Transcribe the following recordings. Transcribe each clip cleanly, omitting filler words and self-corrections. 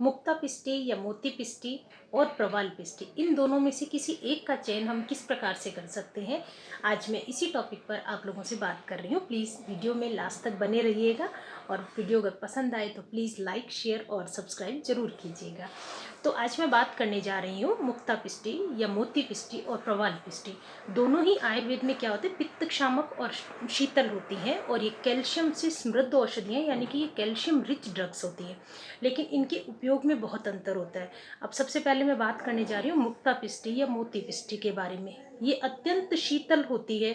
मुक्ता पिष्टी या मोती पिष्टी और प्रवाल पिष्टी, इन दोनों में से किसी एक का चयन हम किस प्रकार से कर सकते हैं, आज मैं इसी टॉपिक पर आप लोगों से बात कर रही हूँ। प्लीज़ वीडियो में लास्ट तक बने रहिएगा और वीडियो अगर पसंद आए तो प्लीज़ लाइक, शेयर और सब्सक्राइब जरूर कीजिएगा। तो आज मैं बात करने जा रही हूँ मुक्ता पिष्टी या मोती पिष्टी और प्रवाल पिष्टी। दोनों ही आयुर्वेद में क्या होते हैं, पित्त शामक और शीतल होती हैं और ये कैल्शियम से समृद्ध औषधियाँ, यानी कि ये कैल्शियम रिच ड्रग्स होती हैं, लेकिन इनके उपयोग में बहुत अंतर होता है। अब सबसे पहले मैं बात करने जा रही हूँ मुक्ता पिष्टी या मोती पिष्टी के बारे में। ये अत्यंत शीतल होती है,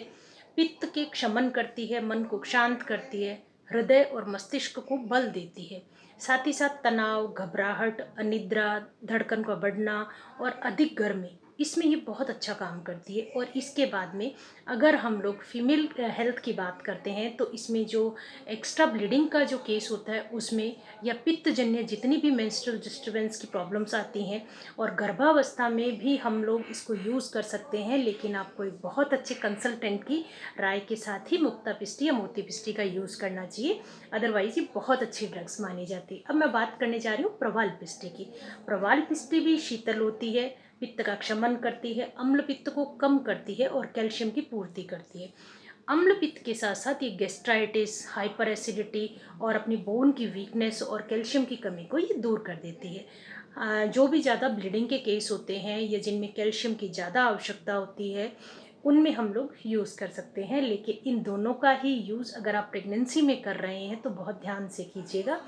पित्त के क्षमन करती है, मन को शांत करती है, हृदय और मस्तिष्क को बल देती है। साथ ही साथ तनाव, घबराहट, अनिद्रा, धड़कन का बढ़ना और अधिक गर्मी, इसमें ये बहुत अच्छा काम करती है। और इसके बाद में अगर हम लोग फीमेल हेल्थ की बात करते हैं तो इसमें जो एक्स्ट्रा ब्लीडिंग का जो केस होता है उसमें, या पित्तजन्य जितनी भी मेंस्ट्रुअल डिस्टर्बेंस की प्रॉब्लम्स आती हैं, और गर्भावस्था में भी हम लोग इसको यूज़ कर सकते हैं, लेकिन आपको एक बहुत अच्छे कंसल्टेंट की राय के साथ ही मुक्ता पिष्टी या मोती पिष्टी का यूज़ करना चाहिए, अदरवाइज ये बहुत अच्छी ड्रग्स मानी जाती है। अब मैं बात करने जा रही हूँ प्रवाल पिष्टी की। प्रवाल पिष्टी भी शीतल होती है, पित्त का क्षमन करती है, अम्ल पित्त को कम करती है और कैल्शियम की पूर्ति करती है। अम्ल पित्त के साथ साथ ये गैस्ट्राइटिस, हाइपर एसिडिटी और अपनी बोन की वीकनेस और कैल्शियम की कमी को ये दूर कर देती है। जो भी ज़्यादा ब्लीडिंग के केस होते हैं या जिनमें कैल्शियम की ज़्यादा आवश्यकता होती है, उनमें हम लोग यूज़ कर सकते हैं, लेकिन इन दोनों का ही यूज़ अगर आप प्रेगनेंसी में कर रहे हैं तो बहुत ध्यान से कीजिएगा।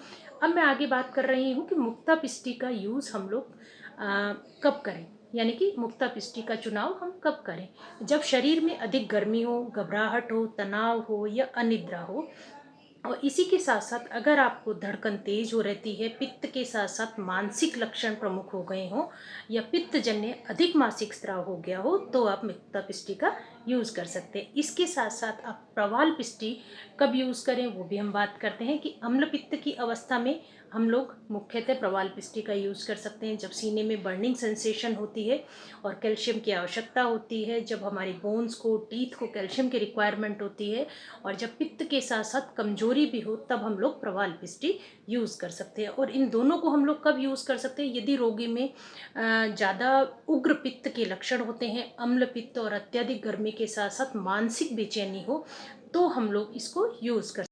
अब मैं आगे बात कर रही हूँ कि मुक्ता पिष्टी का यूज़ हम लोग कब करें, यानी कि मुक्ता पिष्टी का चुनाव हम कब करें। जब शरीर में अधिक गर्मी हो, घबराहट हो, तनाव हो या अनिद्रा हो, और इसी के साथ साथ अगर आपको धड़कन तेज हो रहती है, पित्त के साथ साथ मानसिक लक्षण प्रमुख हो गए हों, या पित्तजन्य अधिक मासिक स्राव हो गया हो, तो आप मुक्ता पिष्टी का यूज़ कर सकते हैं। इसके साथ साथ आप प्रवाल पिष्टी कब यूज़ करें वो भी हम बात करते हैं कि अम्ल पित्त की अवस्था में हम लोग मुख्यतः प्रवाल पिष्टी का यूज़ कर सकते हैं। जब सीने में बर्निंग सेंसेशन होती है और कैल्शियम की आवश्यकता होती है, जब हमारी बोन्स को, टीथ को कैल्शियम की रिक्वायरमेंट होती है, और जब पित्त के साथ साथ कमजोरी भी हो, तब हम लोग प्रवाल पिष्टी यूज़ कर सकते हैं। और इन दोनों को हम लोग कब यूज़ कर सकते हैं, यदि रोगी में ज़्यादा उग्र पित्त के लक्षण होते हैं, अम्ल पित्त और अत्यधिक गर्मी के साथ साथ मानसिक बेचैनी हो, तो हम लोग इसको यूज़ कर